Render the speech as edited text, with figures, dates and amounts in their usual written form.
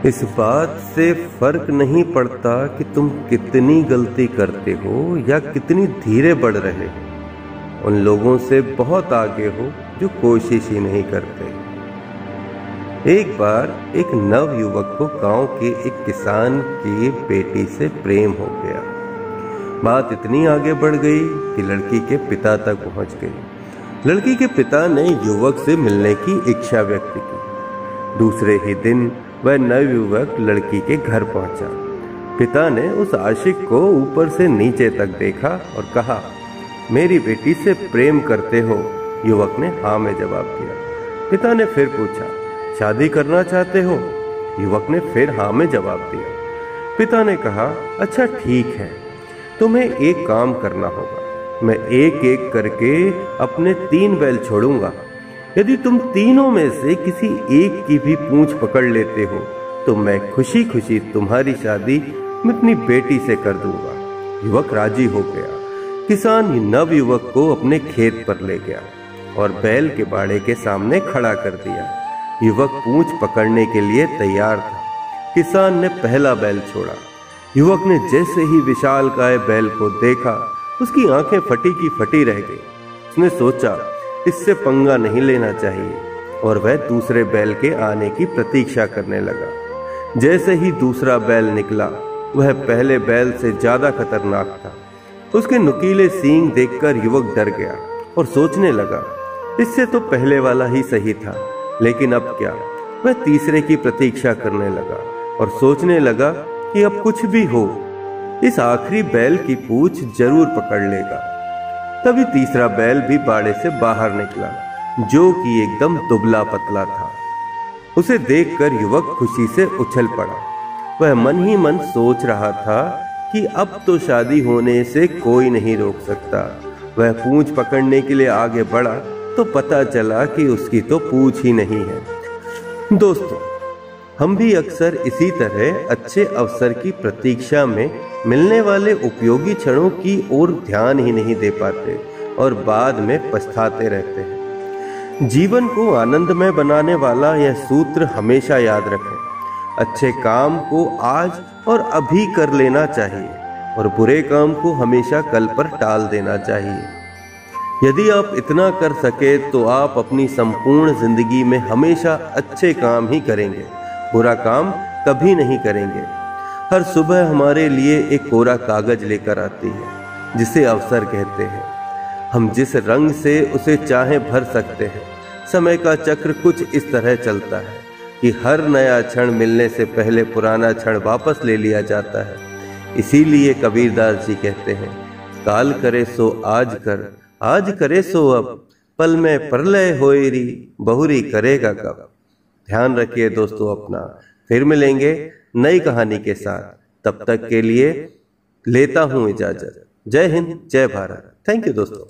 इस बात से फर्क नहीं पड़ता कि तुम कितनी गलती करते हो या कितनी धीरे बढ़ रहे हो, उन लोगों से बहुत आगे हो जो कोशिश ही नहीं करते। एक बार एक नव युवक को गांव के एक किसान की बेटी से प्रेम हो गया। बात इतनी आगे बढ़ गई कि लड़की के पिता तक पहुंच गई। लड़की के पिता ने युवक से मिलने की इच्छा व्यक्त की। दूसरे ही दिन वह नवयुवक लड़की के घर पहुंचा। पिता ने उस आशिक को ऊपर से नीचे तक देखा और कहा, मेरी बेटी से प्रेम करते हो? युवक ने हाँ में जवाब दिया। पिता ने फिर पूछा, शादी करना चाहते हो? युवक ने फिर हाँ में जवाब दिया। पिता ने कहा, अच्छा ठीक है, तुम्हें एक काम करना होगा। मैं एक एक करके अपने 3 बैल छोड़ूंगा। यदि तुम तीनों में से किसी एक की भी पूंछ पकड़ लेते हो तो मैं खुशी खुशी तुम्हारी शादी मैं अपनी बेटी से कर दूंगा। युवक राजी हो गया। किसान नव युवक को अपने खेत पर ले गया और बैल के बाड़े के सामने खड़ा कर दिया। युवक पूंछ पकड़ने के लिए तैयार था। किसान ने पहला बैल छोड़ा। युवक ने जैसे ही विशालकाय बैल को देखा, उसकी आंखें फटी की फटी रह गई। उसने सोचा, इससे पंगा नहीं लेना चाहिए, और वह दूसरे बैल के आने की प्रतीक्षा करने लगा। जैसे ही दूसरा बैल निकला, वह पहले बैल से ज्यादा खतरनाक था। उसके नुकीले सींग देखकर युवक डर गया और सोचने लगा, इससे तो पहले वाला ही सही था, लेकिन अब क्या। वह तीसरे की प्रतीक्षा करने लगा और सोचने लगा कि अब कुछ भी हो, इस आखिरी बैल की पूंछ जरूर पकड़ लेगा। तभी तीसरा बैल भी बाड़े से बाहर निकला, जो कि एकदम दुबला पतला था। उसे देखकर युवक खुशी से उछल पड़ा। वह मन ही मन सोच रहा था कि अब तो शादी होने से कोई नहीं रोक सकता। वह पूंछ पकड़ने के लिए आगे बढ़ा तो पता चला कि उसकी तो पूंछ ही नहीं है। दोस्तों, हम भी अक्सर इसी तरह अच्छे अवसर की प्रतीक्षा में मिलने वाले उपयोगी क्षणों की ओर ध्यान ही नहीं दे पाते और बाद में पछताते रहते हैं। जीवन को आनंदमय बनाने वाला यह सूत्र हमेशा याद रखें। अच्छे काम को आज और अभी कर लेना चाहिए और बुरे काम को हमेशा कल पर टाल देना चाहिए। यदि आप इतना कर सके तो आप अपनी संपूर्ण जिंदगी में हमेशा अच्छे काम ही करेंगे, बुरा काम कभी नहीं करेंगे। हर सुबह हमारे लिए एक कोरा कागज लेकर आती है, जिसे अवसर कहते हैं। हम जिस रंग से उसे चाहे भर सकते हैं। समय का चक्र कुछ इस तरह चलता है कि हर नया क्षण मिलने से पहले पुराना क्षण वापस ले लिया जाता है। इसीलिए कबीरदास जी कहते हैं, काल करे सो आज कर, आज करे सो अब, पल में प्रलय होएरी, बहुरी करेगा कब। ध्यान रखिए दोस्तों अपना। फिर मिलेंगे नई कहानी के साथ। तब तक के लिए लेता हूं इजाजत। जय हिंद, जय भारत। थैंक यू दोस्तों।